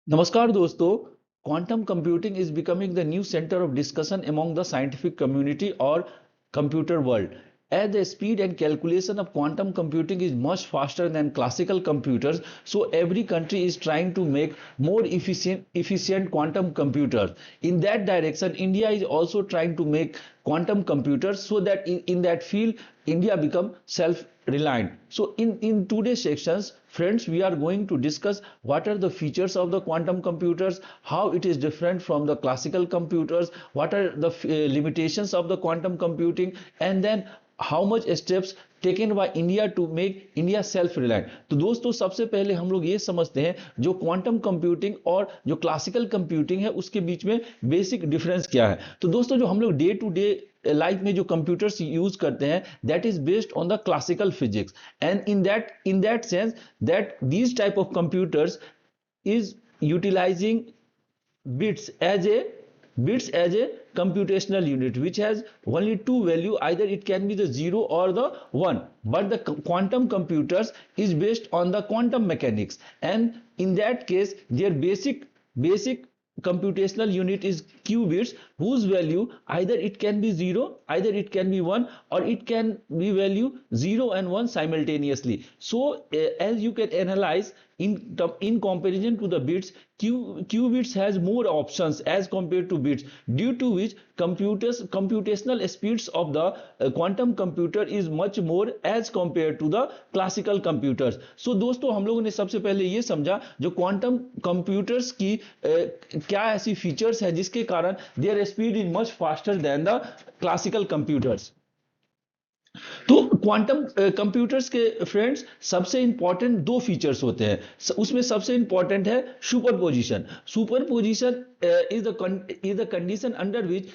नमस्कार दोस्तों। Quantum computing is becoming the new centre of discussion among the scientific community or computer world. As the speed and calculation of quantum computing is much faster than classical computers, so every country is trying to make more efficient quantum computers. In that direction, India is also trying to make quantum computers so that in that field, India become self-reliant. So in today's sections, friends, we are going to discuss what are the features of the quantum computers, how it is different from the classical computers, what are the limitations of the quantum computing, and then how much steps taken by India to make India self reliant. तो दोस्तों, सबसे पहले हम लोग ये समझते हैं जो क्वांटम कंप्यूटिंग और जो क्लासिकल कंप्यूटिंग है उसके बीच में बेसिक डिफरेंस क्या है। तो दोस्तों, जो हम लोग डे टू डे लाइफ में जो कंप्यूटर्स यूज करते हैं that is based on the classical physics, and in that sense that these type of computers is utilizing bits as a bits as a computational unit which has only two value, either it can be the 0 or the 1, but the quantum computers is based on the quantum mechanics, and in that case their basic computational unit is qubits, whose value either it can be 0, either it can be 1, or it can be value 0 and 1 simultaneously. So as you can analyze, in comparison to the bits, qubits has more options as compared to bits, due to which computational speeds of the quantum computer is much more as compared to the classical computers. So दोस्तों, हम लोगों ने सबसे पहले ये समझा जो quantum computers की क्या ऐसी फीचर्स है जिसके कारण their speed is much faster than the classical computers. तो क्वांटम कंप्यूटर्स के फ्रेंड्स सबसे इंपॉर्टेंट दो फीचर्स होते हैं, उसमें सबसे इंपॉर्टेंट है superposition. Superposition is the condition under which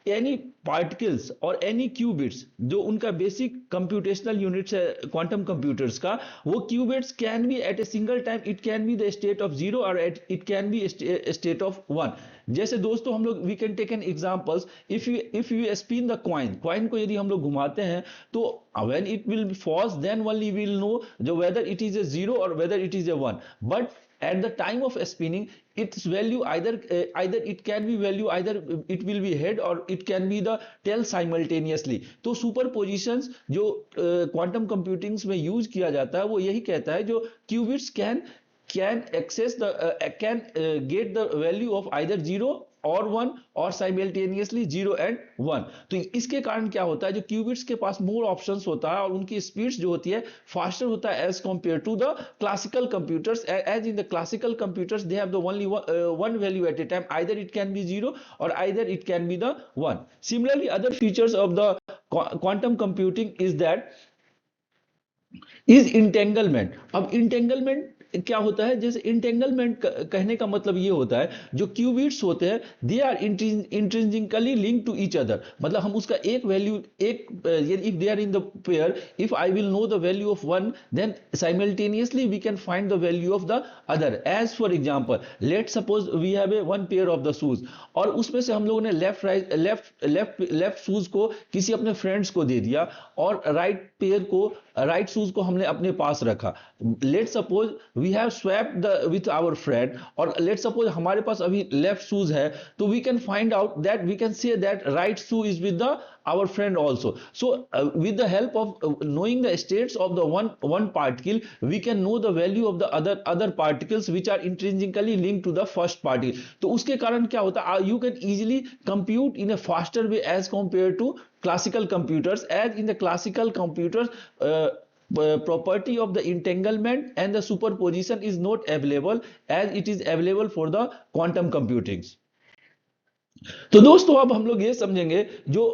any particles और एनी क्यूबिट्स, जो उनका बेसिक कंप्यूटेशनल यूनिट्स है क्वांटम कंप्यूटर्स का, वो qubits can be at a single time, it can be the state of zero और it can be state of one. जैसे दोस्तों, हम लोग we can take an examples, if you spin the coin को यदि हम लोग घुमाते हैं तो when it will be false, then only we will know whether it is a 0 or whether it is a 1, but at the time of spinning its value either it can be value, either it will be head or it can be the tail simultaneously. तो सुपरपोजिशंस जो quantum कंप्यूटिंग्स में use किया जाता है वो यही कहता है जो qubits can access the can get the value of either 0 और 1 और साइमल्टेनियसली 0 एंड 1। तो इसके कारण क्या होता है, जो क्यूबिट्स के पास मोर ऑप्शंस होता है और उनकी स्पीड्स जो होती है फास्टर होता है as compare to the classical computers. As in the classical computers they have the only one value at a time, either it can be 0 और either it can be the 1। Similarly other features of the quantum computing is entanglement. अब entanglement क्या होता है, जैसे entanglement कहने का मतलब ये होता है जो क्यूबिट्स होते हैं they are intrinsically link to each other, मतलब हम उसका एक वैल्यू एक if they are in the pair, if I will know the value of one then simultaneously we can find the value of the other. As for example, let suppose we have a one pair of the shoes, और उसमें से हम लोगों ने left shoes को किसी अपने friends को दे दिया और राइट शूज को हमने अपने पास रखा। Let suppose we have swapped the with our friend, और लेट सपोज हमारे पास अभी लेफ्ट शूज है, तो we can find out that we can say that right shoe is with the our friend also. So with the help of knowing the states of the one particle, we can know the value of the other particles which are intrinsically linked to the first particle. तो उसके कारण क्या होता है, you can easily compute in a faster way as compared to classical computers. As in the classical computers, property of the entanglement and the superposition is not available as it is available for the quantum computings. तो दोस्तों, अब हम लोग ये समझेंगे जो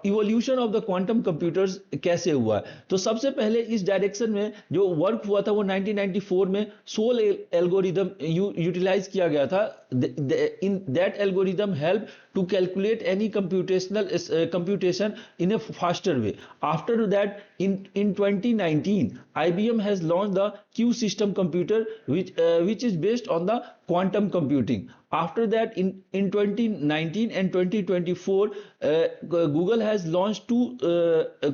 evolution of the quantum computers कैसे हुआ है। तो सबसे पहले इस डायरेक्शन में जो वर्क हुआ था वो 1994 में सोल एल्गोरिदम यूटिलाइज किया गया था। In that algorithm help to calculate any computation in a faster way. After that, in 2019, IBM has launched the Q system computer, which is based on the quantum computing. After that, in 2019 and 2024, Google has launched two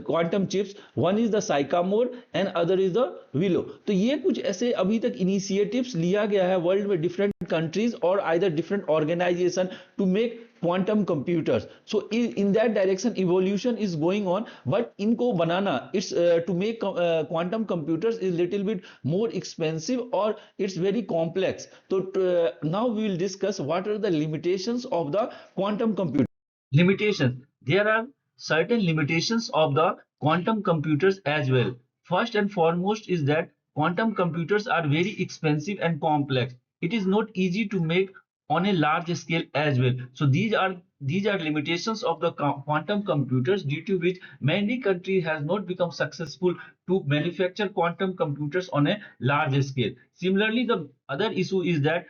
quantum chips. One is the Sycamore and other is the Willow. तो ये कुछ ऐसे अभी तक initiatives लिया गया है world में डिफरेंट कंट्रीज और either different organisation to make quantum computers. So in that direction evolution is going on, but इनको बनाना it's to make quantum computers is little bit more expensive or it's very complex. So now we will discuss what are the limitations of the quantum computer. Limitations. There are certain limitations of the quantum computers as well. First and foremost is that quantum computers are very expensive and complex. It is not easy to make on a large scale as well. So these are limitations of the quantum computers, due to which many countries has not become successful to manufacture quantum computers on a large scale. Similarly, the other issue is that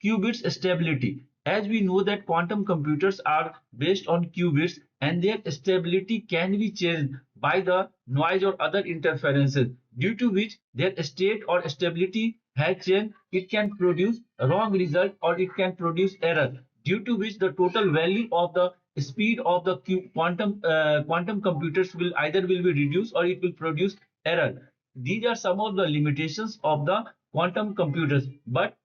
qubits stability. As we know that quantum computers are based on qubits and their stability can be changed by the noise or other interferences, due to which their state or stability has changed. It can produce a wrong result or it can produce error, due to which the total value of the speed of the quantum computers will be reduced or it will produce error. These are some of the limitations of the quantum computers. But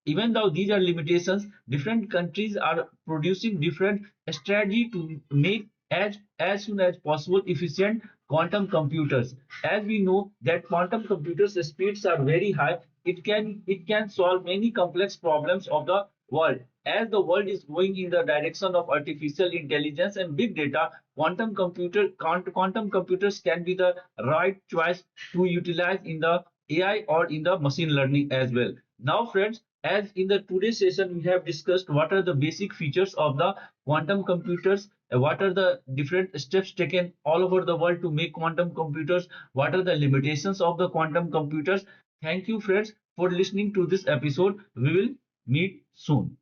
even though these are limitations, different countries are producing different strategy to make as soon as possible efficient quantum computers. As we know that quantum computers speeds are very high, it can solve many complex problems of the world. As the world is going in the direction of artificial intelligence and big data, quantum computers can be the right choice to utilize in the AI or in the machine learning as well. Now, friends, as in the today's session, we have discussed what are the basic features of the quantum computers, what are the different steps taken all over the world to make quantum computers, what are the limitations of the quantum computers. Thank you, friends, for listening to this episode. We will meet soon.